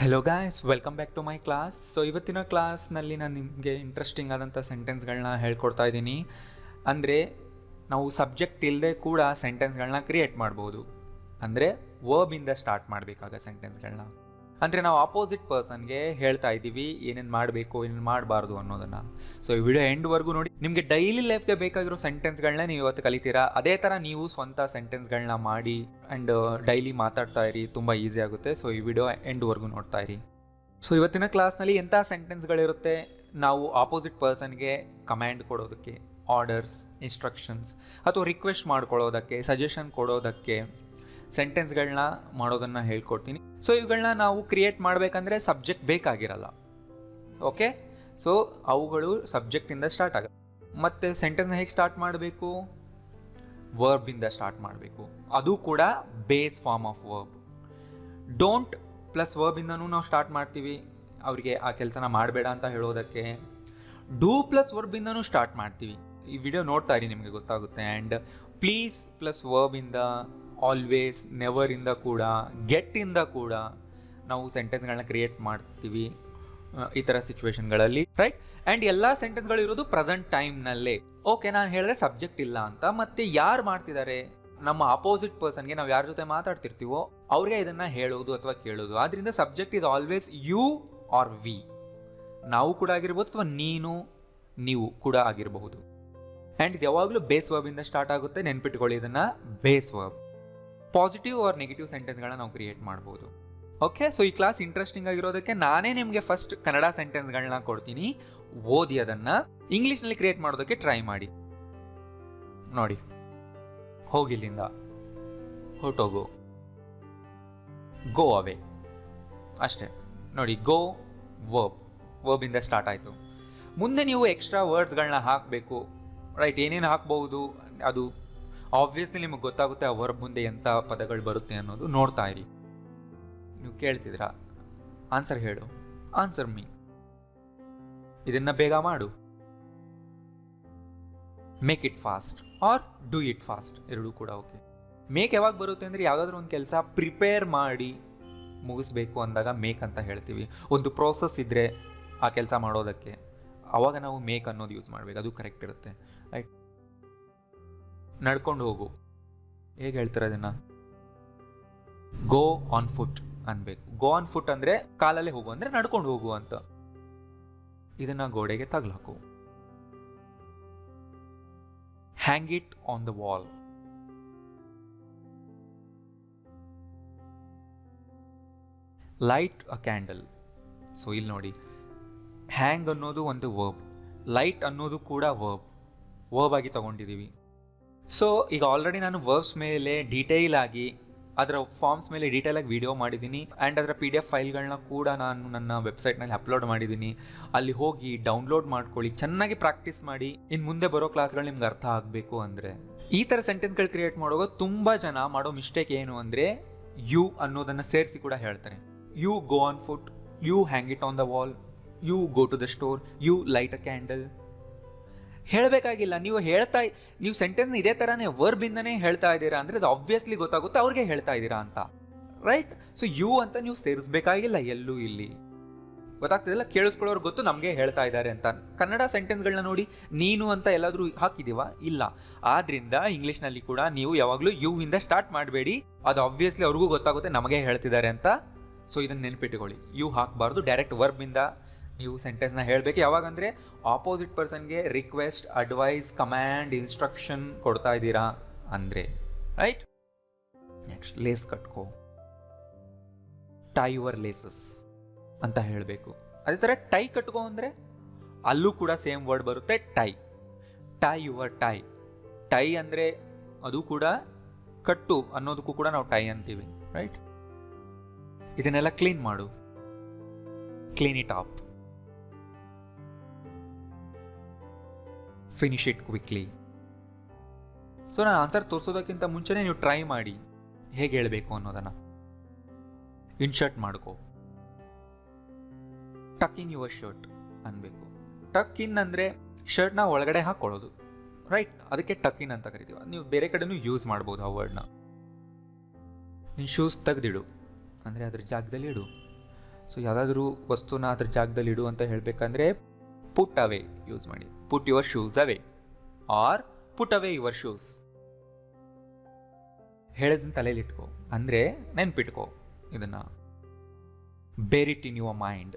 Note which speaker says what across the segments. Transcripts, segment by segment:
Speaker 1: Hello guys, welcome back to my class. So ಇವತ್ತಿನ ಕ್ಲಾಸ್ನಲ್ಲಿ ನಾನು ನಿಮಗೆ ಇಂಟ್ರೆಸ್ಟಿಂಗ್ ಆದಂಥ ಸೆಂಟೆನ್ಸ್ಗಳನ್ನ ಹೇಳ್ಕೊಡ್ತಾ ಇದ್ದೀನಿ. ಅಂದರೆ ನಾವು ಸಬ್ಜೆಕ್ಟ್ ಇಲ್ಲದೆ ಕೂಡ ಸೆಂಟೆನ್ಸ್ಗಳನ್ನ ಕ್ರಿಯೇಟ್ ಮಾಡ್ಬೋದು. ಅಂದರೆ ವರ್ಬಿಂದ ಸ್ಟಾರ್ಟ್ ಮಾಡಬೇಕಾಗ ಸೆಂಟೆನ್ಸ್ಗಳನ್ನ. ಅಂದರೆ ನಾವು ಆಪೋಸಿಟ್ ಪರ್ಸನ್ಗೆ ಹೇಳ್ತಾ ಇದ್ದೀವಿ ಏನೇನು ಮಾಡಬೇಕು ಏನೇನು ಮಾಡಬಾರ್ದು ಅನ್ನೋದನ್ನು. ಸೊ ಈ ವಿಡಿಯೋ ಎಂಡ್ವರೆಗೂ ನೋಡಿ. ನಿಮಗೆ ಡೈಲಿ ಲೈಫ್ಗೆ ಬೇಕಾಗಿರೋ ಸೆಂಟೆನ್ಸ್ಗಳನ್ನ ನೀವು ಇವತ್ತು ಕಲಿತೀರಾ. ಅದೇ ಥರ ನೀವು ಸ್ವಂತ ಸೆಂಟೆನ್ಸ್ಗಳನ್ನ ಮಾಡಿ ಆ್ಯಂಡ್ ಡೈಲಿ ಮಾತಾಡ್ತಾ ಇರಿ, ತುಂಬ ಈಸಿ ಆಗುತ್ತೆ. ಸೊ ಈ ವಿಡಿಯೋ ಎಂಡ್ವರೆಗೂ ನೋಡ್ತಾ ಇರಿ. ಸೊ ಇವತ್ತಿನ ಕ್ಲಾಸ್ನಲ್ಲಿ ಎಂಥ ಸೆಂಟೆನ್ಸ್ಗಳಿರುತ್ತೆ, ನಾವು ಆಪೋಸಿಟ್ ಪರ್ಸನ್ಗೆ ಕಮ್ಯಾಂಡ್ ಕೊಡೋದಕ್ಕೆ, ಆರ್ಡರ್ಸ್, ಇನ್ಸ್ಟ್ರಕ್ಷನ್ಸ್ ಅಥವಾ ರಿಕ್ವೆಸ್ಟ್ ಮಾಡ್ಕೊಳ್ಳೋದಕ್ಕೆ, ಸಜೆಷನ್ ಕೊಡೋದಕ್ಕೆ ಸೆಂಟೆನ್ಸ್ಗಳನ್ನ ಮಾಡೋದನ್ನು ಹೇಳ್ಕೊಡ್ತೀನಿ. ಸೊ ಇವುಗಳನ್ನ ನಾವು ಕ್ರಿಯೇಟ್ ಮಾಡಬೇಕಂದ್ರೆ ಸಬ್ಜೆಕ್ಟ್ ಬೇಕಾಗಿರಲ್ಲ. ಓಕೆ, ಸೊ ಅವುಗಳು ಸಬ್ಜೆಕ್ಟಿಂದ ಸ್ಟಾರ್ಟ್ ಆಗುತ್ತೆ. ಮತ್ತು ಸೆಂಟೆನ್ಸ್ನ ಹೇಗೆ ಸ್ಟಾರ್ಟ್ ಮಾಡಬೇಕು? ವರ್ಬಿಂದ ಸ್ಟಾರ್ಟ್ ಮಾಡಬೇಕು. ಅದು ಕೂಡ base form of verb. Don't plus ವರ್ಬಿಂದನೂ ನಾವು ಸ್ಟಾರ್ಟ್ ಮಾಡ್ತೀವಿ, ಅವರಿಗೆ ಆ ಕೆಲಸನ ಮಾಡಬೇಡ ಅಂತ ಹೇಳೋದಕ್ಕೆ. ಡೂ ಪ್ಲಸ್ ವರ್ಬಿಂದನೂ ಸ್ಟಾರ್ಟ್ ಮಾಡ್ತೀವಿ. ಈ ವಿಡಿಯೋ ನೋಡ್ತಾ ಇರಿ, ನಿಮಗೆ ಗೊತ್ತಾಗುತ್ತೆ. ಆ್ಯಂಡ್ ಪ್ಲೀಸ್ ಪ್ಲಸ್ ವರ್ಬಿಂದ, ಆಲ್ವೇಸ್, ನೆವರಿಂದ ಕೂಡ, ಗೆಟ್ಟಿಂದ ಕೂಡ ನಾವು ಸೆಂಟೆನ್ಸ್ಗಳನ್ನ ಕ್ರಿಯೇಟ್ ಮಾಡ್ತೀವಿ ಈ ಥರ ಸಿಚುವೇಶನ್ಗಳಲ್ಲಿ, ರೈಟ್? ಆ್ಯಂಡ್ ಎಲ್ಲ ಸೆಂಟೆನ್ಸ್ಗಳು ಇರೋದು ಪ್ರೆಸೆಂಟ್ ಟೈಮ್ನಲ್ಲೇ. ಓಕೆ, ನಾನು ಹೇಳಿದ್ರೆ ಸಬ್ಜೆಕ್ಟ್ ಇಲ್ಲ ಅಂತ. ಮತ್ತೆ ಯಾರು ಮಾಡ್ತಿದ್ದಾರೆ? ನಮ್ಮ ಅಪೋಸಿಟ್ ಪರ್ಸನ್ಗೆ, ನಾವು ಯಾರ ಜೊತೆ ಮಾತಾಡ್ತಿರ್ತೀವೋ ಅವ್ರಿಗೆ ಇದನ್ನು ಹೇಳೋದು ಅಥವಾ ಕೇಳೋದು. ಆದ್ದರಿಂದ subject is always you or we. ನಾವು ಕೂಡ ಆಗಿರ್ಬೋದು ಅಥವಾ ನೀವು ಕೂಡ ಆಗಿರಬಹುದು. ಆ್ಯಂಡ್ ಇದು ಯಾವಾಗಲೂ ಬೇಸ್ ವರ್ಬಿಂದ ಸ್ಟಾರ್ಟ್ ಆಗುತ್ತೆ. ನೆನ್ಪಿಟ್ಕೊಳ್ಳಿ ಇದನ್ನು, base verb. Positive or negative ಸೆಂಟೆನ್ಸ್ಗಳನ್ನ ನಾವು ಕ್ರಿಯೇಟ್ ಮಾಡ್ಬೋದು. ಓಕೆ, ಸೊ ಈ ಕ್ಲಾಸ್ ಇಂಟ್ರೆಸ್ಟಿಂಗ್ ಆಗಿರೋದಕ್ಕೆ ನಾನೇ ನಿಮಗೆ ಫಸ್ಟ್ ಕನ್ನಡ ಸೆಂಟೆನ್ಸ್ಗಳನ್ನ ಕೊಡ್ತೀನಿ. ಓದಿ ಅದನ್ನು. ಇಂಗ್ಲೀಷ್ನಲ್ಲಿ ಕ್ರಿಯೇಟ್ ಮಾಡೋದಕ್ಕೆ ಟ್ರೈ ಮಾಡಿ. ನೋಡಿ, ಹೋಗಿಲ್ಲಿಂದ, ಹೊರಟೋಗು, ಗೋ ಅವೇ, ಅಷ್ಟೇ. ನೋಡಿ, ಗೋ ವರ್ಬಿಂದ ಸ್ಟಾರ್ಟ್ ಆಯಿತು. ಮುಂದೆ ನೀವು ಎಕ್ಸ್ಟ್ರಾ ವರ್ಡ್ಸ್ಗಳನ್ನ ಹಾಕಬೇಕು, ರೈಟ್? ಏನೇನು ಹಾಕ್ಬಹುದು ಅದು ಆಬ್ವಿಯಸ್ಲಿ ನಿಮಗೆ ಗೊತ್ತಾಗುತ್ತೆ. ಆ ವರ್ಬ್ ಮುಂದೆ ಎಂಥ ಪದಗಳು ಬರುತ್ತೆ ಅನ್ನೋದು ನೋಡ್ತಾ ಇರಿ. ನೀವು ಕೇಳ್ತಿದ್ದೀರಾ, ಆನ್ಸರ್ ಹೇಳು, ಆನ್ಸರ್ ಮೀ, ಇದನ್ನ ಬೇಗ ಮಾಡು, make it fast or do it fast, ಎರಡೂ ಕೂಡ ಓಕೆ. ಮೇಕ್ ಯಾವಾಗ ಬರುತ್ತೆ ಅಂದರೆ ಯಾವುದಾದ್ರೂ ಒಂದು ಕೆಲಸ ಪ್ರಿಪೇರ್ ಮಾಡಿ ಮುಗಿಸ್ಬೇಕು ಅಂದಾಗ ಮೇಕ್ ಅಂತ ಹೇಳ್ತೀವಿ. ಒಂದು ಪ್ರೋಸೆಸ್ ಇದ್ದರೆ ಆ ಕೆಲಸ ಮಾಡೋದಕ್ಕೆ, ಆವಾಗ ನಾವು ಮೇಕ್ ಅನ್ನೋದು ಯೂಸ್ ಮಾಡಬೇಕು, ಅದು ಕರೆಕ್ಟ್ ಇರುತ್ತೆ, ರೈಟ್? ನಡ್ಕೊಂಡು ಹೋಗು, ಹೇಗೆ ಹೇಳ್ತಾರೆ ಅದನ್ನು? ಗೋ ಆನ್ ಫುಟ್ ಅನ್ಬೇಕು. ಗೋ ಆನ್ ಫುಟ್ ಅಂದರೆ ಕಾಲಲ್ಲೇ ಹೋಗು, ಅಂದರೆ ನಡ್ಕೊಂಡು ಹೋಗು ಅಂತ. ಇದನ್ನ ಗೋಡೆಗೆ ತಗ್ಲಾಕು. Hang it on the wall. Light a candle. So ಇಲ್ಲಿ ನೋಡಿ, ಹ್ಯಾಂಗ್ ಅನ್ನೋದು ಒಂದು ವರ್ಬ್, ಲೈಟ್ ಅನ್ನೋದು ಕೂಡ ವರ್ಬ್ ಆಗಿ ತಗೊಂಡಿದ್ದೀವಿ. ಸೊ ಈಗ ಆಲ್ರೆಡಿ ನಾನು ವರ್ಬ್ಸ್ ಮೇಲೆ ಡೀಟೇಲ್ ಆಗಿ, ಅದರ ಫಾರ್ಮ್ಸ್ ಮೇಲೆ ಡೀಟೇಲ್ ಆಗಿ ವಿಡಿಯೋ ಮಾಡಿದ್ದೀನಿ. ಆ್ಯಂಡ್ ಅದರ PDF ಫೈಲ್ಗಳನ್ನ ಕೂಡ ನಾನು ನನ್ನ ವೆಬ್ಸೈಟ್ನಲ್ಲಿ ಅಪ್ಲೋಡ್ ಮಾಡಿದ್ದೀನಿ. ಅಲ್ಲಿ ಹೋಗಿ ಡೌನ್ಲೋಡ್ ಮಾಡ್ಕೊಳ್ಳಿ, ಚೆನ್ನಾಗಿ ಪ್ರಾಕ್ಟೀಸ್ ಮಾಡಿ. ಇನ್ನು ಮುಂದೆ ಬರೋ ಕ್ಲಾಸ್ಗಳು ನಿಮ್ಗೆ ಅರ್ಥ ಆಗಬೇಕು ಅಂದರೆ. ಈ ಥರ ಸೆಂಟೆನ್ಸ್ಗಳು ಕ್ರಿಯೇಟ್ ಮಾಡುವಾಗ ತುಂಬ ಜನ ಮಾಡೋ ಮಿಸ್ಟೇಕ್ ಏನು ಅಂದರೆ, ಯು ಅನ್ನೋದನ್ನು ಸೇರಿಸಿ ಕೂಡ ಹೇಳ್ತಾರೆ. You go on foot, you hang it on the wall, you go to the store, you light a candle. ಹೇಳಬೇಕಾಗಿಲ್ಲ. ನೀವು ಸೆಂಟೆನ್ಸ್ನ ಇದೇ ಥರನೇ ವರ್ಬಿಂದನೇ ಹೇಳ್ತಾ ಇದ್ದೀರಾ ಅಂದರೆ ಅದು ಆಬ್ವಿಯಸ್ಲಿ ಗೊತ್ತಾಗುತ್ತೆ ಅವ್ರಿಗೆ ಹೇಳ್ತಾ ಇದ್ದೀರಾ ಅಂತ, ರೈಟ್? ಸೊ ಯು ಅಂತ ನೀವು ಸೇರಿಸ್ಬೇಕಾಗಿಲ್ಲ ಎಲ್ಲೂ. ಇಲ್ಲಿ ಗೊತ್ತಾಗ್ತಿದೆಲ್ಲ, ಕೇಳಿಸ್ಕೊಳ್ಳೋರು ಗೊತ್ತು ನಮಗೆ ಹೇಳ್ತಾ ಇದ್ದಾರೆ ಅಂತ. ಕನ್ನಡ ಸೆಂಟೆನ್ಸ್ಗಳನ್ನ ನೋಡಿ, ನೀನು ಅಂತ ಎಲ್ಲಾದರೂ ಹಾಕಿದೀವಾ? ಇಲ್ಲ. ಆದ್ರಿಂದ ಇಂಗ್ಲೀಷ್ನಲ್ಲಿ ಕೂಡ ನೀವು ಯಾವಾಗಲೂ ಯು ಇಂದ ಸ್ಟಾರ್ಟ್ ಮಾಡಬೇಡಿ. ಅದು ಆಬ್ವಿಯಸ್ಲಿ ಅವ್ರಿಗೂ ಗೊತ್ತಾಗುತ್ತೆ ನಮಗೆ ಹೇಳ್ತಿದ್ದಾರೆ ಅಂತ. ಸೊ ಇದನ್ನು ನೆನ್ಪಿಟ್ಕೊಳ್ಳಿ, ಯು ಹಾಕಬಾರ್ದು. ಡೈರೆಕ್ಟ್ ವರ್ಬಿಂದ ನೀವು ಸೆಂಟೆನ್ಸ್ನ ಹೇಳಬೇಕು. ಯಾವಾಗಂದರೆ ಆಪೋಸಿಟ್ ಪರ್ಸನ್ಗೆ ರಿಕ್ವೆಸ್ಟ್, ಅಡ್ವೈಸ್, ಕಮ್ಯಾಂಡ್, ಇನ್ಸ್ಟ್ರಕ್ಷನ್ ಕೊಡ್ತಾ ಇದ್ದೀರಾ ಅಂದರೆ, ರೈಟ್? ನೆಕ್ಸ್ಟ್, ಲೇಸ್ ಕಟ್ಕೋ, ಟೈ ಯುವರ್ ಲೇಸಸ್ ಅಂತ ಹೇಳಬೇಕು. ಅದೇ ಥರ ಟೈ ಕಟ್ಕೋ ಅಂದರೆ ಅಲ್ಲೂ ಕೂಡ ಸೇಮ್ ವರ್ಡ್ ಬರುತ್ತೆ, tie. Tie your tie. Tie ಅಂದರೆ ಅದು ಕೂಡ ಕಟ್ಟು ಅನ್ನೋದಕ್ಕೂ ಕೂಡ ನಾವು ಟೈ ಅಂತೀವಿ, ರೈಟ್? ಇದನ್ನೆಲ್ಲ ಕ್ಲೀನ್ ಮಾಡು, clean it up, finish it quickly. So ನಾನು ಆನ್ಸರ್ ತೋರಿಸೋದಕ್ಕಿಂತ ಮುಂಚೆನೇ ನೀವು ಟ್ರೈ ಮಾಡಿ ಹೇಗೆ ಹೇಳಬೇಕು ಅನ್ನೋದನ್ನು. ಇನ್ಶರ್ಟ್ ಮಾಡ್ಕೋ, ಟಕ್ ಇನ್ ಯುವರ್ ಶರ್ಟ್ ಅನ್ಬೇಕು. ಟಕ್ ಇನ್ ಅಂದರೆ ಶರ್ಟ್ನ ಒಳಗಡೆ ಹಾಕ್ಕೊಳ್ಳೋದು, ರೈಟ್? ಅದಕ್ಕೆ ಟಕ್ ಇನ್ ಅಂತ ಕರಿತೀವಿ. ನೀವು ಬೇರೆ ಕಡೆನೂ ಯೂಸ್ ಮಾಡ್ಬೋದು ಆ ವರ್ಡ್ನ. ನಿನ್ನ ಶೂಸ್ ತೆಗೆದಿಡು ಅಂದರೆ ಅದ್ರ ಜಾಗದಲ್ಲಿ ಇಡು. ಸೊ ಯಾವುದಾದ್ರೂ ವಸ್ತುನ ಅದ್ರ ಜಾಗದಲ್ಲಿ ಇಡು ಅಂತ ಹೇಳಬೇಕಂದ್ರೆ ಪುಟ್ ಅವೇ ಯೂಸ್ ಮಾಡಿ. Put your shoes away R put away your shoes. ಹೇಳೋದನ್ನ ತಲೆಯಲ್ಲಿ ಇಟ್ಕೋ, ಅಂದರೆ ನೆನ್ಪಿಟ್ಕೋ ಇದನ್ನು. ಬೇರ್ ಇಟ್ ಇನ್ ಯುವರ್ ಮೈಂಡ್.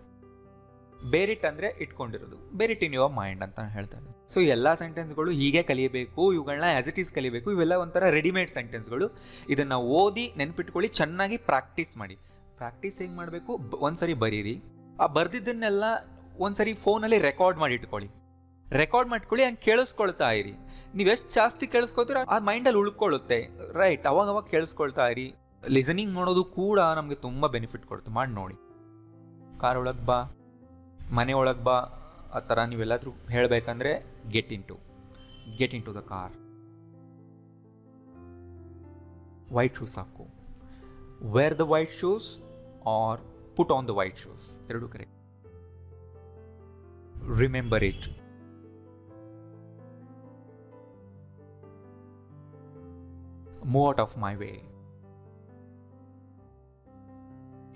Speaker 1: ಬೇರ್ ಇಟ್ ಅಂದರೆ ಇಟ್ಕೊಂಡಿರೋದು, ಬೇರ್ ಇಟ್ ಇನ್ ಯುವರ್ ಮೈಂಡ್ ಅಂತ ಹೇಳ್ತಾರೆ. ಸೊ ಎಲ್ಲ ಸೆಂಟೆನ್ಸ್ಗಳು ಹೀಗೆ ಕಲಿಯಬೇಕು, ಇವುಗಳನ್ನ ಆ್ಯಸ್ ಇಟ್ ಈಸ್ ಕಲಿಯಬೇಕು. ಇವೆಲ್ಲ ಒಂಥರ ರೆಡಿಮೇಡ್ ಸೆಂಟೆನ್ಸ್ಗಳು. ಇದನ್ನು ಓದಿ ನೆನ್ಪಿಟ್ಕೊಳ್ಳಿ, ಚೆನ್ನಾಗಿ ಪ್ರಾಕ್ಟೀಸ್ ಮಾಡಿ. ಪ್ರಾಕ್ಟೀಸ್ ಹೆಂಗೆ ಮಾಡಬೇಕು, ಒಂದ್ಸರಿ ಬರೀರಿ, ಆ ಬರ್ದಿದ್ದನ್ನೆಲ್ಲ ಒಂದ್ಸರಿ ಫೋನಲ್ಲಿ ರೆಕಾರ್ಡ್ ಮಾಡಿ ಇಟ್ಕೊಳ್ಳಿ. ರೆಕಾರ್ಡ್ ಮಾಡ್ಕೊಳ್ಳಿ, ಹಂಗೆ ಕೇಳಿಸ್ಕೊಳ್ತಾ ಇರಿ. ನೀವು ಎಷ್ಟು ಜಾಸ್ತಿ ಕೇಳಿಸ್ಕೊತೀರ ಆ ಮೈಂಡಲ್ಲಿ ಉಳ್ಕೊಳ್ಳುತ್ತೆ, ರೈಟ್? ಅವಾಗ ಕೇಳಿಸ್ಕೊಳ್ತಾ ಇರಿ. ಲಿಸನಿಂಗ್ ಮಾಡೋದು ಕೂಡ ನಮಗೆ ತುಂಬ ಬೆನಿಫಿಟ್ ಕೊಡುತ್ತೆ. ಮಾಡಿ ನೋಡಿ. ಕಾರ್ ಒಳಗೆ ಬಾ, ಮನೆ ಒಳಗೆ ಬಾ, ಆ ಥರ ನೀವೆಲ್ಲಾದರೂ ಹೇಳಬೇಕಂದ್ರೆ get into the car. White shoes ಹಾಕು. Wear the white shoes or put on the white shoes, ಎರಡೂ correct. Remember it. Move out of my way.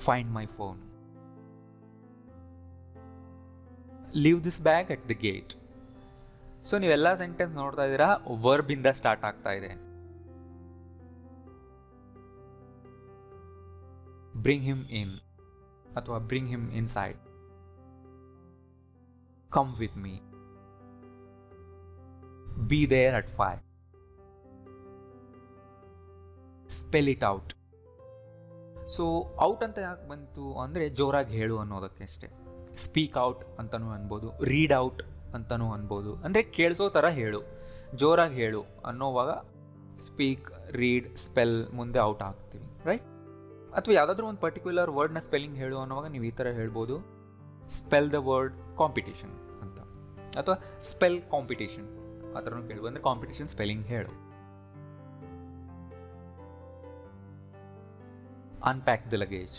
Speaker 1: Find my phone. Leave this bag at the gate. So ನೀವೆಲ್ಲ sentence ನೋಡ್ತಾ ಇದ್ದೀರಾ, verb ಇಂದ start ಆಗ್ತಾ ಇದೆ. Bring him in ಅಥವಾ bring him inside. Come with me. Be there at 5. Spell it out. So out ಅಂತ ಯಾಕೆ ಬಂತು ಅಂದರೆ ಜೋರಾಗಿ ಹೇಳು ಅನ್ನೋದಕ್ಕೆ ಅಷ್ಟೇ. ಸ್ಪೀಕ್ ಔಟ್ ಅಂತಲೂ ಅನ್ಬೋದು, ರೀಡ್ ಔಟ್ ಅಂತಲೂ ಅನ್ಬೋದು. ಅಂದರೆ ಕೇಳಿಸೋ ಥರ ಹೇಳು, ಜೋರಾಗಿ ಹೇಳು ಅನ್ನೋವಾಗ ಸ್ಪೀಕ್, ರೀಡ್, ಸ್ಪೆಲ್ ಮುಂದೆ ಔಟ್ ಹಾಕ್ತೀವಿ, ರೈಟ್? ಅಥವಾ ಯಾವುದಾದ್ರೂ ಒಂದು ಪರ್ಟಿಕ್ಯುಲರ್ ವರ್ಡ್ನ ಸ್ಪೆಲ್ಲಿಂಗ್ ಹೇಳು ಅನ್ನೋವಾಗ ನೀವು ಈ ಥರ ಹೇಳ್ಬೋದು, ಸ್ಪೆಲ್ ದ ವರ್ಡ್ ಕಾಂಪಿಟೇಷನ್ ಅಂತ, ಅಥವಾ ಸ್ಪೆಲ್ ಕಾಂಪಿಟೇಷನ್ ಆ ಥರನೂ ಕೇಳ್ಬೋದು. ಅಂದರೆ ಕಾಂಪಿಟೇಷನ್ ಸ್ಪೆಲ್ಲಿಂಗ್ ಹೇಳು. Unpack the luggage.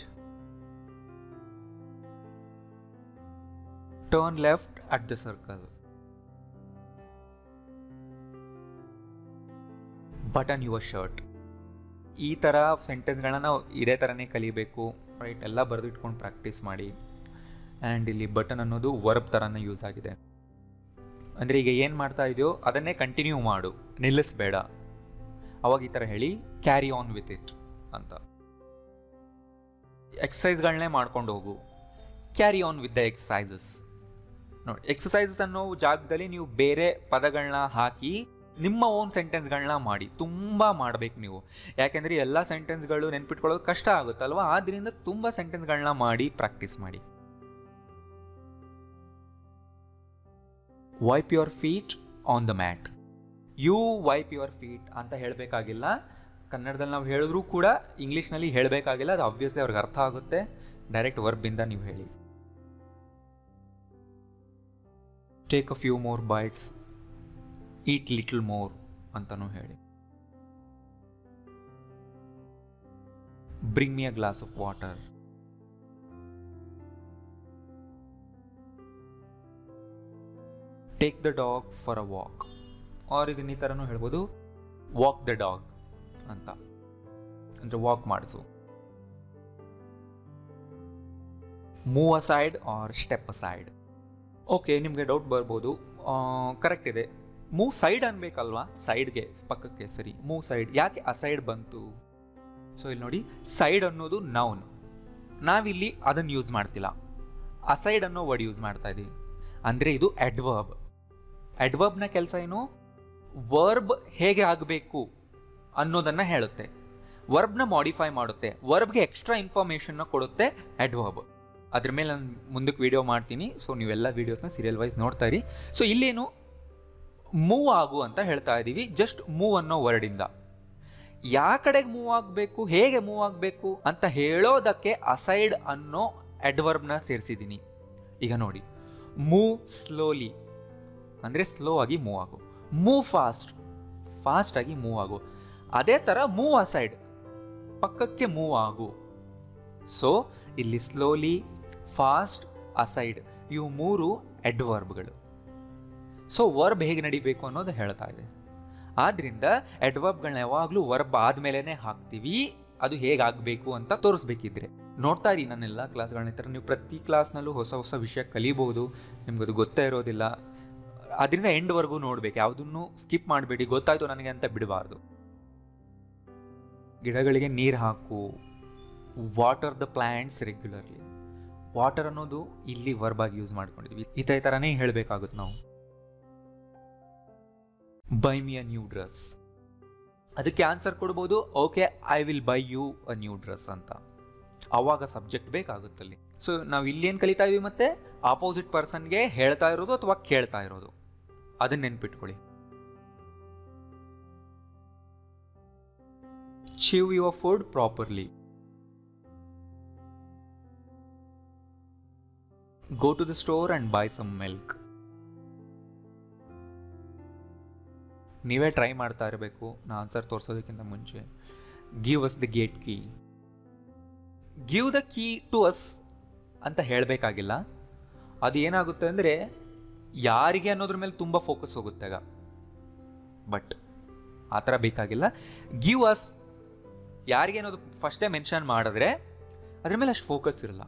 Speaker 1: Turn left at the circle. Button your shirt. ಈ ಥರ ಸೆಂಟೆನ್ಸ್ಗಳನ್ನ ನಾವು ಇದೇ ಥರನೇ ಕಲಿಬೇಕು, ರೈಟ್? ಎಲ್ಲ ಬರೆದು ಇಟ್ಕೊಂಡು ಪ್ರಾಕ್ಟೀಸ್ ಮಾಡಿ. ಆ್ಯಂಡ್ ಇಲ್ಲಿ ಬಟನ್ ಅನ್ನೋದು ವರ್ಬ್ ಥರನೇ ಯೂಸ್ ಆಗಿದೆ. ಅಂದರೆ ಈಗ ಏನು ಮಾಡ್ತಾ ಇದೆಯೋ ಅದನ್ನೇ ಕಂಟಿನ್ಯೂ ಮಾಡು, ನಿಲ್ಲಿಸಬೇಡ. ಅವಾಗ ಈ ಥರ ಹೇಳಿ, ಕ್ಯಾರಿ ಆನ್ ವಿತ್ ಇಟ್ ಅಂತ. ಎಕ್ಸಸೈಸ್ಗಳನ್ನೇ ಮಾಡ್ಕೊಂಡು ಹೋಗು, carry on with the exercises. ನೋಡಿ, ಎಕ್ಸಸೈಸಸ್ ಅನ್ನೋ ಜಾಗದಲ್ಲಿ ನೀವು ಬೇರೆ ಪದಗಳನ್ನ ಹಾಕಿ ನಿಮ್ಮ ಓನ್ ಸೆಂಟೆನ್ಸ್ಗಳನ್ನ ಮಾಡಿ. ತುಂಬ ಮಾಡಬೇಕು ನೀವು, ಯಾಕೆಂದರೆ ಎಲ್ಲ ಸೆಂಟೆನ್ಸ್ಗಳು ನೆನ್ಪಿಟ್ಕೊಳ್ಳೋದು ಕಷ್ಟ ಆಗುತ್ತಲ್ವ. ಆದ್ದರಿಂದ ತುಂಬ ಸೆಂಟೆನ್ಸ್ಗಳನ್ನ ಮಾಡಿ ಪ್ರಾಕ್ಟೀಸ್ ಮಾಡಿ. Wipe your feet on the mat. You wipe your feet ಅಂತ ಹೇಳಬೇಕಾಗಿಲ್ಲ. ಕನ್ನಡದಲ್ಲಿ ನಾವು ಹೇಳಿದ್ರೂ ಕೂಡ ಇಂಗ್ಲೀಷ್ನಲ್ಲಿ ಹೇಳಬೇಕಾಗಿಲ್ಲ, ಅದು ಆಬ್ವಿಯಸ್ಲಿ ಅವ್ರಿಗೆ ಅರ್ಥ ಆಗುತ್ತೆ. ಡೈರೆಕ್ಟ್ ವರ್ಬಿಂದ ನೀವು ಹೇಳಿ. Take a few more bites, eat little more ಅಂತಲೂ ಹೇಳಿ. Bring me a glass of water. Take the dog for a walk. Or ಇದನ್ನ ಈ ಥರನೂ ಹೇಳ್ಬೋದು, ವಾಕ್ ದ ಡಾಗ್ ಅಂತ, ಅಂದರೆ ವಾಕ್ ಮಾಡಿಸು. Move aside or step aside. Okay, ನಿಮಗೆ ಡೌಟ್ ಬರ್ಬೋದು, ಕರೆಕ್ಟ್ ಇದೆ. ಮೂವ್ ಸೈಡ್ ಅನ್ಬೇಕಲ್ವಾ? ಸೈಡ್ಗೆ, ಪಕ್ಕಕ್ಕೆ, ಸರಿ. ಮೂವ್ ಸೈಡ್ ಯಾಕೆ ಅಸೈಡ್ ಬಂತು? ಸೊ ಇಲ್ಲಿ ನೋಡಿ, ಸೈಡ್ ಅನ್ನೋದು ನೌನ್, ನಾವಿಲ್ಲಿ ಅದನ್ನು ಯೂಸ್ ಮಾಡ್ತಿಲ್ಲ, ಅಸೈಡ್ ಅನ್ನೋ ವರ್ಡ್ ಯೂಸ್ ಮಾಡ್ತಾ ಇದ್ದೀವಿ. ಅಂದರೆ ಇದು ಅಡ್ವರ್ಬ್. ಅಡ್ವರ್ಬ್ನ ಕೆಲಸ ಏನು? ವರ್ಬ್ ಹೇಗೆ ಆಗಬೇಕು ಅನ್ನೋದನ್ನು ಹೇಳುತ್ತೆ, ವರ್ಬ್ನ ಮಾಡಿಫೈ ಮಾಡುತ್ತೆ, ವರ್ಬ್ಗೆ ಎಕ್ಸ್ಟ್ರಾ ಇನ್ಫಾರ್ಮೇಷನ್ನ ಕೊಡುತ್ತೆ ಅಡ್ವರ್ಬ್. ಅದ್ರ ಮೇಲೆ ನಾನು ಮುಂದಕ್ಕೆ ವೀಡಿಯೋ ಮಾಡ್ತೀನಿ. ಸೊ ನೀವೆಲ್ಲ ವೀಡಿಯೋಸ್ನ ಸೀರಿಯಲ್ ವೈಸ್ ನೋಡ್ತಾ ಇರಿ. ಸೊ ಇಲ್ಲೇನು ಮೂವ್ ಆಗು ಅಂತ ಹೇಳ್ತಾ ಇದ್ದೀವಿ, ಜಸ್ಟ್ ಮೂವ್ ಅನ್ನೋ ವರ್ಡಿಂದ. ಯಾವ ಕಡೆಗೆ ಮೂವ್ ಆಗಬೇಕು, ಹೇಗೆ ಮೂವ್ ಆಗಬೇಕು ಅಂತ ಹೇಳೋದಕ್ಕೆ ಅಸೈಡ್ ಅನ್ನೋ ಅಡ್ವರ್ಬ್ನ ಸೇರಿಸಿದ್ದೀನಿ. ಈಗ ನೋಡಿ, ಮೂವ್ ಸ್ಲೋಲಿ ಅಂದರೆ ಸ್ಲೋ ಆಗಿ ಮೂವ್ ಆಗು, ಮೂವ್ ಫಾಸ್ಟ್ ಆಗಿ ಮೂವ್ ಆಗು. ಅದೇ ಥರ ಮೂವ್ ಅಸೈಡ್, ಪಕ್ಕಕ್ಕೆ ಮೂವ್ ಆಗು. ಸೊ ಇಲ್ಲಿ ಸ್ಲೋಲಿ, ಫಾಸ್ಟ್, ಅಸೈಡ್ ಇವು ಮೂರು ಅಡ್ವರ್ಬ್ಗಳು. ಸೊ ವರ್ಬ್ ಹೇಗೆ ನಡಿಬೇಕು ಅನ್ನೋದು ಹೇಳ್ತಾ ಇದೆ. ಆದ್ದರಿಂದ ಅಡ್ವರ್ಬ್ಗಳನ್ನ ಯಾವಾಗಲೂ ವರ್ಬ್ ಆದಮೇಲೆ ಹಾಕ್ತೀವಿ, ಅದು ಹೇಗಾಗಬೇಕು ಅಂತ ತೋರಿಸ್ಬೇಕಿದ್ರೆ. ನೋಡ್ತಾ ಇರಿ ನನ್ನೆಲ್ಲ ಕ್ಲಾಸ್ಗಳನ್ನ. ಈ ಥರ ನೀವು ಪ್ರತಿ ಕ್ಲಾಸ್ನಲ್ಲೂ ಹೊಸ ಹೊಸ ವಿಷಯ ಕಲಿಬೋದು. ನಿಮ್ಗದು ಗೊತ್ತೇ ಇರೋದಿಲ್ಲ, ಅದರಿಂದ ಎಂಡ್ವರೆಗೂ ನೋಡ್ಬೇಕು, ಯಾವುದನ್ನು ಸ್ಕಿಪ್ ಮಾಡಬೇಡಿ. ಗೊತ್ತಾಯ್ತು ನನಗೆ ಅಂತ ಬಿಡಬಾರ್ದು. ಗಿಡಗಳಿಗೆ ನೀರು ಹಾಕು, water the plants regularly. Water ಅನ್ನೋದು ಇಲ್ಲಿ ವರ್ಬ್ ಆಗಿ ಯೂಸ್ ಮಾಡ್ಕೊಂಡಿದ್ವಿ, ಈ ಥರನೇ ಹೇಳಬೇಕಾಗುತ್ತೆ ನಾವು. Buy me a new dress, ಅದಕ್ಕೆ ಆನ್ಸರ್ ಕೊಡ್ಬೋದು, okay I will buy you a new dress ಅಂತ. ಆವಾಗ ಸಬ್ಜೆಕ್ಟ್ ಬೇಕಾಗುತ್ತಲ್ಲಿ. ಸೊ ನಾವು ಇಲ್ಲೇನು ಕಲಿತಾ ಇದೀವಿ, ಮತ್ತೆ ಆಪೋಸಿಟ್ ಪರ್ಸನ್ಗೆ ಹೇಳ್ತಾ ಇರೋದು ಅಥವಾ ಕೇಳ್ತಾ ಇರೋದು, ಅದನ್ನ ನೆನ್ಪಿಟ್ಕೊಳ್ಳಿ. chew your food properly. Go to the store and buy some milk. ನೀವೇ ಟ್ರೈ ಮಾಡ್ತಾ ಇರಬೇಕು ನಾ ಆನ್ಸರ್ ತೋರಿಸೋದಕ್ಕಿಂತ ಮುಂಚೆ. Give us the gate key. Give the key to us ಅಂತ ಹೇಳಬೇಕಾಗಿಲ್ಲ. ಅದು ಏನಾಗುತ್ತೆ ಅಂದರೆ ಯಾರಿಗೆ ಅನ್ನೋದ್ರ ಮೇಲೆ ತುಂಬ ಫೋಕಸ್ ಹೋಗುತ್ತೆ ಆಗ. ಬಟ್ ಆ ಥರ ಬೇಕಾಗಿಲ್ಲ. ಗಿವ್ ಅಸ್ ಯಾರಿಗೆ ಅನ್ನೋದು ಫಸ್ಟೇ ಮೆನ್ಷನ್ ಮಾಡಿದ್ರೆ ಅದ್ರ ಮೇಲೆ ಅಷ್ಟು ಫೋಕಸ್ ಇರಲ್ಲ.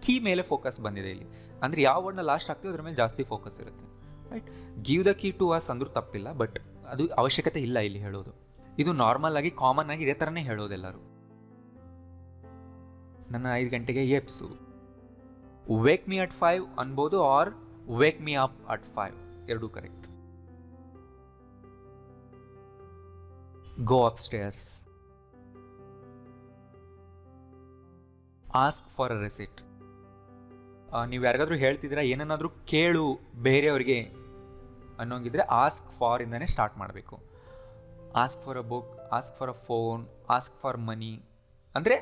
Speaker 1: ಕೀ ಮೇಲೆ ಫೋಕಸ್ ಬಂದಿದೆ ಇಲ್ಲಿ, ಅಂದರೆ ಯಾವ ವರ್ಡ್ನ ಲಾಸ್ಟ್ ಆಗ್ತೀವಿ ಅದ್ರ ಮೇಲೆ ಜಾಸ್ತಿ ಫೋಕಸ್ ಇರುತ್ತೆ. Right, give the key to us ಅಂದ್ರೂ ತಪ್ಪಿಲ್ಲ, ಬಟ್ ಅದು ಅವಶ್ಯಕತೆ ಇಲ್ಲ ಇಲ್ಲಿ ಹೇಳೋದು. ಇದು ನಾರ್ಮಲ್ ಆಗಿ ಕಾಮನ್ ಆಗಿ ಇದೇ ಥರನೇ ಹೇಳೋದೆಲ್ಲರೂ. ನನ್ನ 5 ಗಂಟೆಗೆ ಎಪ್ಸು. ವೇಕ್ ಮಿ ಅಟ್ 5 ಅನ್ಬೋದು, or wake me up at 5, ಎರಡೂ correct. Go up stairs. Ask for a receipt. ನೀವು ಯಾರಿಗಾದ್ರೂ ಹೇಳ್ತಿದ್ದೀರಾ ಏನನ್ನಾದರೂ ಕೇಳು ಬೇರೆಯವ್ರಿಗೆ ಅನ್ನೋಂಗಿದ್ರೆ ಆಸ್ಕ್ ಫಾರ್ ಇಂದಾನೆ ಸ್ಟಾರ್ಟ್ ಮಾಡಬೇಕು. Ask for a book, ask for a phone, ask for money ಅಂದರೆ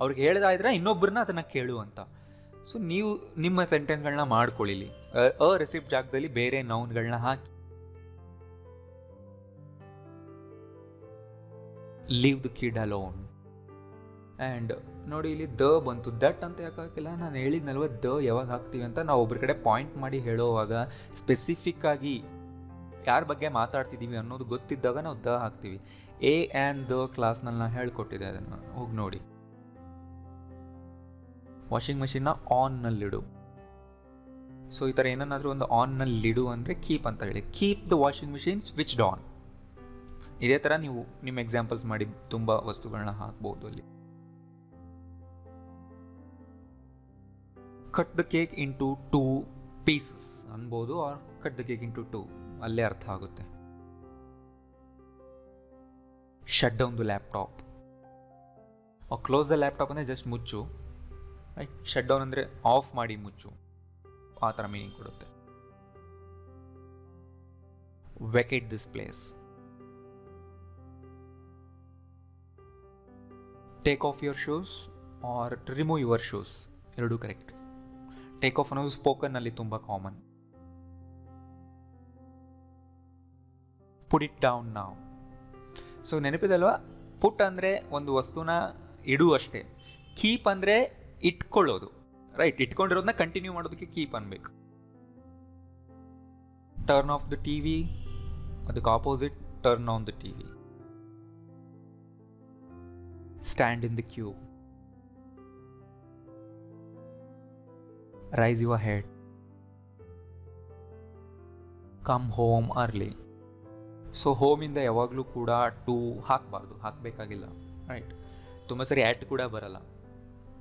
Speaker 1: ಅವ್ರಿಗೆ ಹೇಳ್ತಾ ಇದ್ರೆ ಇನ್ನೊಬ್ಬರನ್ನ ಅದನ್ನು ಕೇಳು ಅಂತ. ಸೊ ನೀವು ನಿಮ್ಮ ಸೆಂಟೆನ್ಸ್ಗಳನ್ನ ಮಾಡ್ಕೊಳ್ಳಿ. ಅ ರೆಸಿಪ್ಟ್ ಜಾಗದಲ್ಲಿ ಬೇರೆ ನೌನ್ಗಳನ್ನ ಹಾಕಿ. Leave the kid alone. And ನೋಡಿ ಇಲ್ಲಿ ದ ಬಂತು, ದಟ್ ಅಂತ ಯಾಕೆ ಹಾಕಿಲ್ಲ? ನಾನು ಹೇಳಿದ್ನಲ್ವ ದ ಯಾವಾಗ ಹಾಕ್ತೀವಿ ಅಂತ. ನಾವು ಒಬ್ರ ಕಡೆ ಪಾಯಿಂಟ್ ಮಾಡಿ ಹೇಳೋವಾಗ ಸ್ಪೆಸಿಫಿಕ್ ಆಗಿ ಯಾರ ಬಗ್ಗೆ ಮಾತಾಡ್ತಿದ್ದೀವಿ ಅನ್ನೋದು ಗೊತ್ತಿದ್ದಾಗ ನಾವು ದ ಹಾಕ್ತೀವಿ. ಎ ಆ್ಯಂಡ್ ದ ಕ್ಲಾಸ್ನಲ್ಲಿ ನಾನು ಹೇಳ್ಕೊಟ್ಟಿದ್ದೆ, ಅದನ್ನು ಹೋಗಿ ನೋಡಿ. ವಾಷಿಂಗ್ ಮಷಿನ್ನ ಆನ್ನಲ್ಲಿಡು. ಸೊ ಈ ಥರ ಏನನ್ನಾದರೂ ಒಂದು ಆನ್ನಲ್ಲಿಡು ಅಂದರೆ ಕೀಪ್ ಅಂತ ಹೇಳಿ. Keep the washing machine switched on. ಇದೇ ಥರ ನೀವು ನಿಮ್ಮ ಎಕ್ಸಾಂಪಲ್ಸ್ ಮಾಡಿ ತುಂಬ ವಸ್ತುಗಳನ್ನ ಹಾಕ್ಬೋದು ಅಲ್ಲಿ. Cut the cake into 2 pieces ಅನ್ಬೋದು, or cut the cake into 2, ಅಲ್ಲೇ ಅರ್ಥ ಆಗುತ್ತೆ. Shut down the laptop. Close the laptop ಅಂದರೆ ಜಸ್ಟ್ ಮುಚ್ಚು. ರೈಟ್, ಶಟ್ ಡೌನ್ ಅಂದರೆ ಆಫ್ ಮಾಡಿ ಮುಚ್ಚು, ಆ ಥರ ಮೀನಿಂಗ್ ಕೊಡುತ್ತೆ. Vacate this place. Take off your shoes or remove your shoes, ಎರಡೂ ಕರೆಕ್ಟ್. ಟೇಕ್ ಆಫ್ ಅನ್ನೋದು ಸ್ಪೋಕನ್ನಲ್ಲಿ ತುಂಬ ಕಾಮನ್. ಪುಟ್ ಇಟ್ ಡೌನ್ ನಾವ್. ಸೊ ನೆನಪಿದಲ್ವಾ, ಪುಟ್ ಅಂದರೆ ಒಂದು ವಸ್ತುನ ಇಡು ಅಷ್ಟೇ. ಕೀಪ್ ಅಂದರೆ ಇಟ್ಕೊಳ್ಳೋದು. ರೈಟ್, ಇಟ್ಕೊಂಡಿರೋದನ್ನ ಕಂಟಿನ್ಯೂ ಮಾಡೋದಕ್ಕೆ ಕೀಪ್ ಅನ್ಬೇಕು. ಟರ್ನ್ ಆಫ್ ದ ಟಿವಿ, ಅದಕ್ಕೆ opposite turn on the TV. Stand in the queue. Raise your head. Come home early. So ಹೋಮಿಂದ ಯಾವಾಗಲೂ ಕೂಡ ಟು ಹಾಕಬಾರ್ದು, ಹಾಕಬೇಕಾಗಿಲ್ಲ. ರೈಟ್, ತುಂಬ ಸರಿ ಆ್ಯಟ್ ಕೂಡ ಬರಲ್ಲ,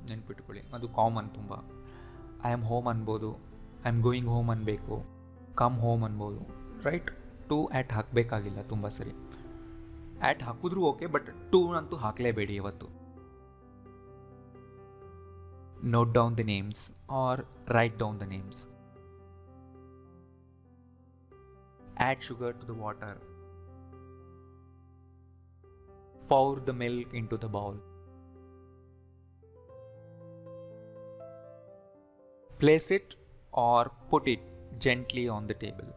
Speaker 1: ನೆನ್ಪಿಟ್ಕೊಳ್ಳಿ, ಅದು ಕಾಮನ್ ತುಂಬ. ಐ ಆಮ್ ಹೋಮ್ ಅನ್ಬೋದು, ಐ ಆಮ್ ಗೋಯಿಂಗ್ ಹೋಮ್ ಅನ್ಬೇಕು, ಕಮ್ ಹೋಮ್ ಅನ್ಬೋದು. ರೈಟ್, ಟು ಆ್ಯಟ್ ಹಾಕಬೇಕಾಗಿಲ್ಲ ತುಂಬ ಸರಿ. ಆ್ಯಟ್ ಹಾಕಿದ್ರೂ ಓಕೆ, ಬಟ್ ಟು ಅಂತೂ ಹಾಕಲೇಬೇಡಿ ಇವತ್ತು. Note down the names or write down the names. Add sugar to the water. pour the milk into the bowl. Place it or put it gently on the table.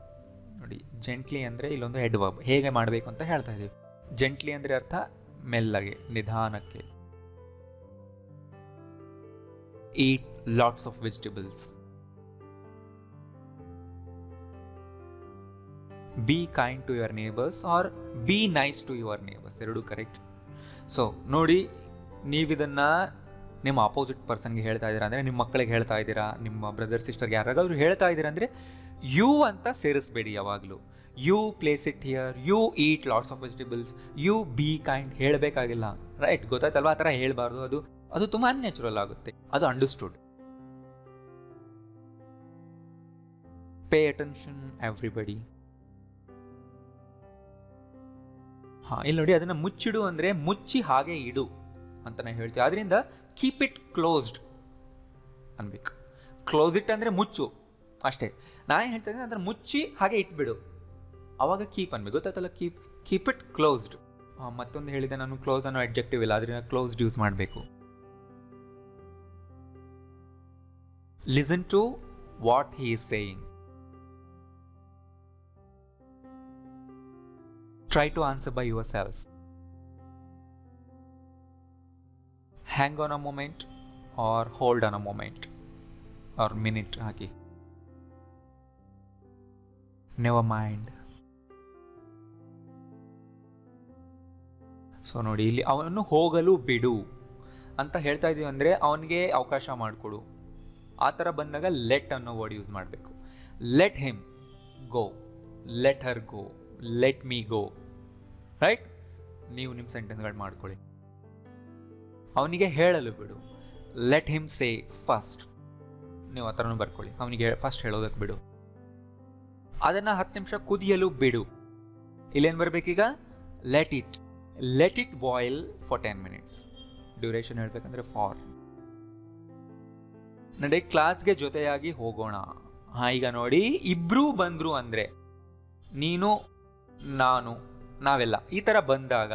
Speaker 1: ನೋಡಿ, gently ಅಂದರೆ ಇಲ್ಲೊಂದು head verb, ಹೇಗೆ ಮಾಡಬೇಕು ಅಂತ ಹೇಳ್ತಾ ಇದ್ದೀವಿ. Gently ಅಂದರೆ ಅರ್ಥ ಮೆಲ್ಲಗೆ, ನಿಧಾನಕ್ಕೆ. Eat lots of vegetables. Be kind to your neighbours or be nice to your neighbours, ಎರಡೂ ಕರೆಕ್ಟ್. ಸೊ ನೋಡಿ, ನೀವಿದನ್ನು ನಿಮ್ಮ ಆಪೋಸಿಟ್ ಪರ್ಸನ್ಗೆ ಹೇಳ್ತಾ ಇದ್ದೀರಾ ಅಂದರೆ ನಿಮ್ಮ ಮಕ್ಕಳಿಗೆ ಹೇಳ್ತಾ ಇದ್ದೀರಾ, ನಿಮ್ಮ ಬ್ರದರ್ ಸಿಸ್ಟರ್ಗೆ ಯಾರಾದರೂ ಹೇಳ್ತಾ ಇದ್ದೀರಾ ಅಂದರೆ ಯು ಅಂತ ಸೇರಿಸ್ಬೇಡಿ ಯಾವಾಗಲೂ. You place it here, you eat lots of vegetables, you be kind ಹೇಳಬೇಕಾಗಿಲ್ಲ. ರೈಟ್, ಗೊತ್ತಾಯ್ತಲ್ವಾ? ಆ ಥರ ಹೇಳಬಾರ್ದು. ಅದು ತುಂಬ ಅನ್ಯಾಚುರಲ್ ಆಗುತ್ತೆ. ಅದು ಅಂಡರ್ಸ್ಟುಡ್. Pay attention everybody. ಇಲ್ಲಿ ನೋಡಿ, ಅದನ್ನು ಮುಚ್ಚಿಡು ಅಂದರೆ ಮುಚ್ಚಿ ಹಾಗೆ ಇಡು ಅಂತ ನಾನು ಹೇಳ್ತೀವಿ. ಅದರಿಂದ ಕೀಪ್ ಇಟ್ ಕ್ಲೋಸ್ಡ್ ಅನ್ಬೇಕು. ಕ್ಲೋಸ್ ಇಟ್ ಅಂದರೆ ಮುಚ್ಚು ಅಷ್ಟೇ. ನಾನು ಹೇಳ್ತಾ ಇದ್ದೀನಿ ಅಂದರೆ ಮುಚ್ಚಿ ಹಾಗೆ ಇಟ್ಬಿಡು, ಅವಾಗ ಕೀಪ್ ಅನ್ಬೇಕು. ಗೊತ್ತಾಯ್ತಲ್ಲ? Keep it closed. ಮತ್ತೊಂದು ಹೇಳಿದೆ ನಾನು, ಕ್ಲೋಸ್ ಅನ್ನೋ ಅಡ್ಜೆಕ್ಟಿವ್ ಇಲ್ಲ, ಅದರಿಂದ ಕ್ಲೋಸ್ಡ್ ಯೂಸ್ ಮಾಡಬೇಕು. Listen to what he is saying. Try to answer by yourself. Hang on a moment or hold on a moment or minute haki. Never mind. So ನೋಡಿ, ಇಲ್ಲಿ ಅವನನ್ನು ಹೋಗಲು ಬಿಡು ಅಂತ ಹೇಳ್ತಾ ಇದೀವಿ ಅಂದರೆ ಅವನಿಗೆ ಅವಕಾಶ ಮಾಡಿಕೊಡು. ಆ ಥರ ಬಂದಾಗ ಲೆಟ್ ಅನ್ನೋ ವರ್ಡ್ ಯೂಸ್ ಮಾಡಬೇಕು. Let him go, let her go, let me go. Right? ನೀವು ನಿಮ್ಮ ಸೆಂಟೆನ್ಸ್ಗಳು ಮಾಡ್ಕೊಳ್ಳಿ. ಅವನಿಗೆ ಹೇಳಲು ಬಿಡು. Let him say first. ನೀವು ಆ ಥರನೂ ಬರ್ಕೊಳ್ಳಿ. ಅವನಿಗೆ ಫಸ್ಟ್ ಹೇಳೋದಕ್ಕೆ ಬಿಡು. ಅದನ್ನು 10 ನಿಮಿಷ ಕುದಿಯಲು ಬಿಡು. ಇಲ್ಲೇನು ಬರಬೇಕೀಗ? Let it boil for 10 minutes. Duration ಹೇಳ್ಬೇಕಂದ್ರೆ ಫಾರ್. ನಡೆ ಕ್ಲಾಸ್ಗೆ ಜೊತೆಯಾಗಿ ಹೋಗೋಣ. ಈಗ ನೋಡಿ, ಇಬ್ಬರೂ ಬಂದರು ಅಂದರೆ ನೀನು, ನಾನು, ನಾವೆಲ್ಲ ಈ ಥರ ಬಂದಾಗ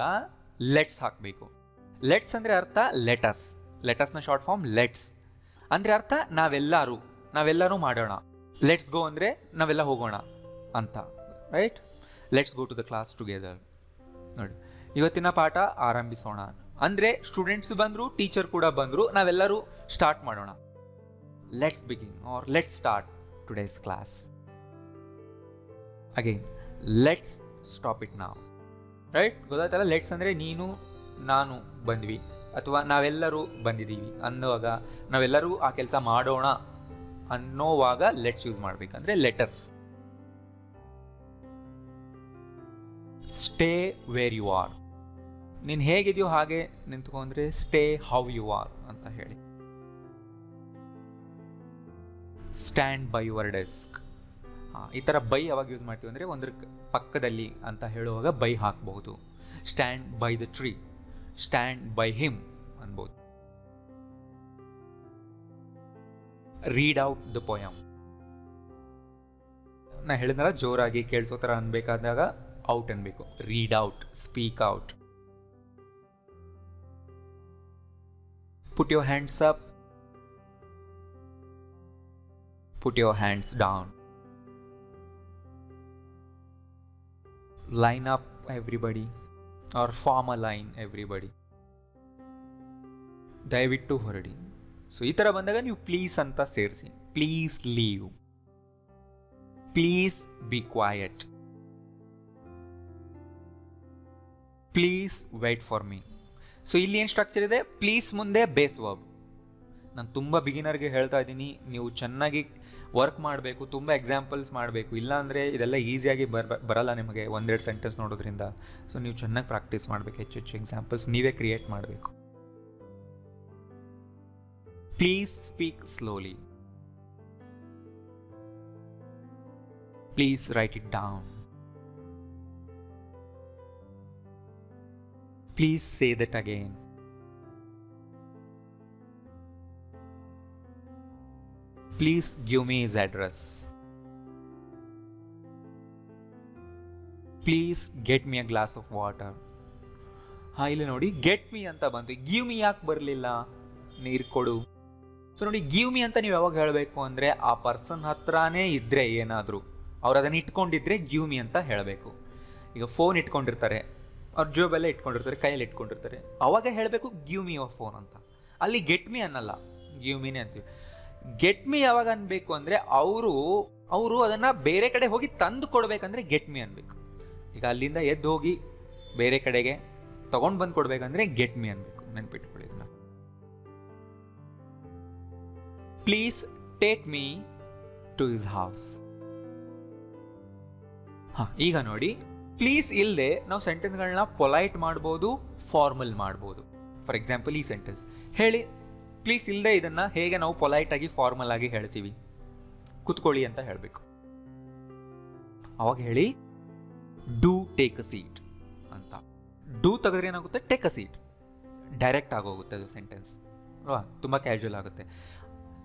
Speaker 1: ಲೆಟ್ಸ್ ಹಾಕಬೇಕು. ಲೆಟ್ಸ್ ಅಂದರೆ ಅರ್ಥ ಲೆಟಸ್ನ ಶಾರ್ಟ್ ಫಾರ್ಮ್ ಲೆಟ್ಸ್ ಅಂದರೆ ಅರ್ಥ ನಾವೆಲ್ಲರೂ ಮಾಡೋಣ. ಲೆಟ್ಸ್ ಗೋ ಅಂದರೆ ನಾವೆಲ್ಲ ಹೋಗೋಣ ಅಂತ. Right? Let's go to the class together. ನೋಡಿ, ಇವತ್ತಿನ ಪಾಠ ಆರಂಭಿಸೋಣ ಅಂದರೆ ಸ್ಟೂಡೆಂಟ್ಸ್ ಬಂದರು, ಟೀಚರ್ ಕೂಡ ಬಂದರು, ನಾವೆಲ್ಲರೂ ಸ್ಟಾರ್ಟ್ ಮಾಡೋಣ. Let's begin or let's start today's class. Again, let's stop it now. Right? ಗೊತ್ತಾಯ್ತಲ್ಲ? ಲೆಟ್ಸ್ ಅಂದರೆ ನೀನು, ನಾನು ಬಂದ್ವಿ ಅಥವಾ ನಾವೆಲ್ಲರೂ ಬಂದಿದ್ದೀವಿ ಅನ್ನುವಾಗ, ನಾವೆಲ್ಲರೂ ಆ ಕೆಲಸ ಮಾಡೋಣ ಅನ್ನೋವಾಗ ಲೆಟ್ಸ್ ಯೂಸ್ ಮಾಡಬೇಕಂದ್ರೆ let us. Stay where you are. ನೀನು ಹೇಗಿದೆಯೋ ಹಾಗೆ ನಿಂತ್ಕೊಂಡ್ರೆ ಸ್ಟೇ ಹೌ ಯು ಆರ್ ಅಂತ ಹೇಳಿ. Stand by your desk. ಈ ಥರ ಬೈ ಯಾವಾಗ ಯೂಸ್ ಮಾಡ್ತೀವಿ ಅಂದರೆ ಒಂದ್ರ ಪಕ್ಕದಲ್ಲಿ ಅಂತ ಹೇಳುವಾಗ ಬೈ ಹಾಕ್ಬಹುದು. Stand by the tree, stand by him ಅನ್ಬೋದು. Read out the poem. ನಾ ಹೇಳಿದ್ನಲ್ಲ, ಜೋರಾಗಿ ಕೇಳಿಸೋ ಥರ ಅನ್ಬೇಕಾದಾಗ ಔಟ್ ಅನ್ಬೇಕು. Read out, speak out. Put your hands up, put your hands down. Line up everybody or form a line everybody. ದಯವಿಟ್ಟು ಹೊರಡಿ. ಸೊ ಈ ಥರ ಬಂದಾಗ ನೀವು ಪ್ಲೀಸ್ ಅಂತ ಸೇರಿಸಿ. Please leave, please be quiet, please wait for me. So ಇಲ್ಲಿ ಏನು ಸ್ಟ್ರಕ್ಚರ್ ಇದೆ? ಪ್ಲೀಸ್ ಮುಂದೆ ಬೇಸ್ ವರ್ಬ್. ನಾನು ತುಂಬ ಬಿಗಿನರ್ಗೆ ಹೇಳ್ತಾ ಇದ್ದೀನಿ, ನೀವು ಚೆನ್ನಾಗಿ ವರ್ಕ್ ಮಾಡಬೇಕು, ತುಂಬ ಎಕ್ಸಾಂಪಲ್ಸ್ ಮಾಡಬೇಕು. ಇಲ್ಲಾಂದರೆ ಇದೆಲ್ಲ ಈಸಿಯಾಗಿ ಬರಲ್ಲ ನಿಮಗೆ ಒಂದೆರಡು ಸೆಂಟೆನ್ಸ್ ನೋಡೋದ್ರಿಂದ. ಸೊ ನೀವು ಚೆನ್ನಾಗಿ ಪ್ರಾಕ್ಟೀಸ್ ಮಾಡಬೇಕು, ಹೆಚ್ಚು ಎಕ್ಸಾಂಪಲ್ಸ್ ನೀವೇ ಕ್ರಿಯೇಟ್ ಮಾಡಬೇಕು. Please speak slowly, please right it down, please say that again. Please give me his address. Please get me a glass of water. ಇಲ್ಲಿ ನೋಡಿ, ಗೆಟ್ ಮೀ ಅಂತ ಬಂತು. ಗಿವ್ ಮಿ ಯಾಕೆ ಬರಲಿಲ್ಲ? ನೀರು ಕೊಡು. ಸೊ ನೋಡಿ, ಗಿವ್ ಮಿ ಅಂತ ನೀವು ಯಾವಾಗ ಹೇಳಬೇಕು ಅಂದರೆ ಆ ಪರ್ಸನ್ ಹತ್ರನೇ ಇದ್ದರೆ, ಏನಾದರೂ ಅವ್ರು ಅದನ್ನು ಇಟ್ಕೊಂಡಿದ್ರೆ ಗಿವ್ ಮಿ ಅಂತ ಹೇಳಬೇಕು. ಈಗ ಫೋನ್ ಇಟ್ಕೊಂಡಿರ್ತಾರೆ, ಅವ್ರ ಜೋಬಲ್ಲೇ ಇಟ್ಕೊಂಡಿರ್ತಾರೆ, ಕೈಯಲ್ಲಿ ಇಟ್ಕೊಂಡಿರ್ತಾರೆ, ಅವಾಗ ಹೇಳಬೇಕು ಗಿವ್ ಮಿ ಯುವರ್ ಫೋನ್ ಅಂತ. ಅಲ್ಲಿ ಗೆಟ್ ಮಿ ಅನ್ನಲ್ಲ, ಗಿವ್ ಮಿನೇ ಅಂತೀವಿ. ಗೆಟ್ ಮಿ ಯಾವಾಗ ಅನ್ಬೇಕು ಅಂದರೆ ಅವರು ಅದನ್ನು ಬೇರೆ ಕಡೆ ಹೋಗಿ ತಂದು ಕೊಡಬೇಕಂದ್ರೆ ಗೆಟ್ ಮಿ ಅನ್ಬೇಕು. ಈಗ ಅಲ್ಲಿಂದ ಎದ್ದು ಹೋಗಿ ಬೇರೆ ಕಡೆಗೆ ತೊಗೊಂಡು ಬಂದು ಕೊಡಬೇಕಂದ್ರೆ ಗೆಟ್ ಮಿ ಅನ್ಬೇಕು. ನೆನ್ಪಿಟ್ಕೊಳ್ಳಿ ಇದನ್ನ. Please take me to his house. ಈಗ ನೋಡಿ, ಪ್ಲೀಸ್ ಇಲ್ಲದೆ ನಾವು ಸೆಂಟೆನ್ಸ್ಗಳನ್ನ ಪೊಲೈಟ್ ಮಾಡ್ಬೋದು, ಫಾರ್ಮಲ್ ಮಾಡ್ಬೋದು. ಫಾರ್ ಎಕ್ಸಾಂಪಲ್ ಈ ಸೆಂಟೆನ್ಸ್ ಹೇಳಿ, ಪ್ಲೀಸ್ ಇಲ್ಲದೆ ಇದನ್ನ ಹೇಗೆ ನಾವು ಪೊಲೈಟ್ ಆಗಿ ಫಾರ್ಮಲ್ ಆಗಿ ಹೇಳ್ತೀವಿ? ಕುತ್ಕೊಳ್ಳಿ ಅಂತ ಹೇಳಬೇಕು. ಅವಾಗ ಹೇಳಿ, ಡೂ ಟೇಕ್ ಅ ಸೀಟ್ ಅಂತ. ಡೂ ತೆಗೆದ್ರೆ ಏನಾಗುತ್ತೆ? Take a seat. ಡೈರೆಕ್ಟ್ ಆಗೋಗುತ್ತೆ ಅದು ಸೆಂಟೆನ್ಸ್ ಅಲ್ವಾ, ತುಂಬ ಕ್ಯಾಶುವಲ್ ಆಗುತ್ತೆ.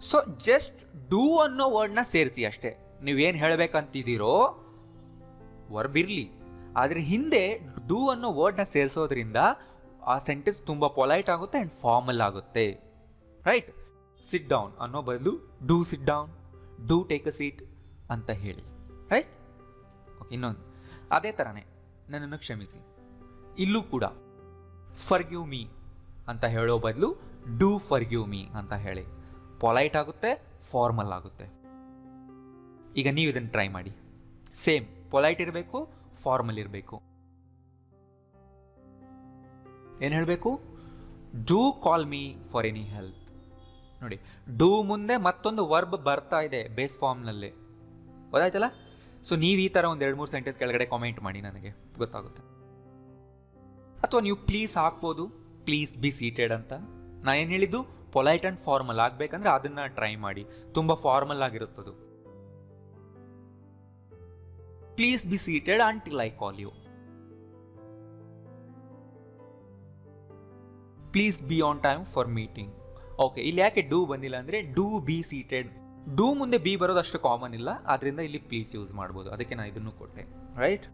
Speaker 1: ಸೊ ಜಸ್ಟ್ ಡೂ ಅನ್ನೋ ವರ್ಡ್ನ ಸೇರಿಸಿ ಅಷ್ಟೇ. ನೀವೇನು ಹೇಳಬೇಕಂತಿದ್ದೀರೋ ವರ್ಬ್ ಇರಲಿ, ಆದರೆ ಹಿಂದೆ ಡೂ ಅನ್ನೋ ವರ್ಡ್ನ ಸೇರಿಸೋದ್ರಿಂದ ಆ ಸೆಂಟೆನ್ಸ್ ತುಂಬ ಪೊಲೈಟ್ ಆಗುತ್ತೆ ಆ್ಯಂಡ್ ಫಾರ್ಮಲ್ ಆಗುತ್ತೆ. ರೈಟ್? ಸಿಟ್ ಡೌನ್ ಅನ್ನೋ ಬದಲು do sit down, do take a seat ಅಂತ ಹೇಳಿ. ರೈಟ್? ಓಕೆ, ಇನ್ನೊಂದು ಅದೇ ಥರನೇ, ನನ್ನನ್ನು ಕ್ಷಮಿಸಿ. ಇಲ್ಲೂ ಕೂಡ ಫರ್ಗಿವ್ ಮೀ ಅಂತ ಹೇಳೋ ಬದಲು ಡೂ ಫರ್ಗಿವ್ ಮೀ ಅಂತ ಹೇಳಿ. ಪೊಲೈಟ್ ಆಗುತ್ತೆ, ಫಾರ್ಮಲ್ ಆಗುತ್ತೆ. ಈಗ ನೀವು ಇದನ್ನು ಟ್ರೈ ಮಾಡಿ. ಸೇಮ್ ಪೊಲೈಟ್ ಇರಬೇಕು, ಫಾರ್ಮಲ್ ಇರಬೇಕು. ಏನು ಹೇಳಬೇಕು? Do call me for any help. ನೋಡಿ, ಡೂ ಮುಂದೆ ಮತ್ತೊಂದು ವರ್ಬ್ ಬರ್ತಾ ಇದೆ ಬೇಸ್ ಫಾರ್ಮ್ನಲ್ಲೇ. ಗೊತ್ತಾಯ್ತಲ್ಲ? ಸೊ ನೀವು ಈ ಥರ ಒಂದು 2-3 ಸೆಂಟೆನ್ಸ್ ಕೆಳಗಡೆ ಕಾಮೆಂಟ್ ಮಾಡಿ, ನನಗೆ ಗೊತ್ತಾಗುತ್ತೆ. ಅಥವಾ ನೀವು ಪ್ಲೀಸ್ ಹಾಕ್ಬೋದು, ಪ್ಲೀಸ್ ಬಿ ಸೀಟೆಡ್ ಅಂತ. ನಾ ಏನು ಹೇಳಿದ್ದು? ಪೊಲೈಟ್ ಆ್ಯಂಡ್ ಫಾರ್ಮಲ್ ಆಗಬೇಕಂದ್ರೆ ಅದನ್ನು ಟ್ರೈ ಮಾಡಿ. ತುಂಬ ಫಾರ್ಮಲ್ ಆಗಿರುತ್ತದು. Please be seated until I call you. Please be on time for meeting. Okay, ಇಲ್ಲಿ ಯಾಕೆ ಡೂ ಬಂದಿಲ್ಲ ಅಂದರೆ ಡೂ ಬಿ ಸೀಟೆಡ್. ಡೂ ಮುಂದೆ ಬಿ ಬರೋದು ಅಷ್ಟು ಕಾಮನ್ ಇಲ್ಲ, ಆದ್ರಿಂದ ಇಲ್ಲಿ ಪ್ಲೀಸ್ ಯೂಸ್ ಮಾಡ್ಬೋದು. ಅದಕ್ಕೆ ನಾನು ಇದನ್ನು ಕೊಟ್ಟೆ. ರೈಟ್?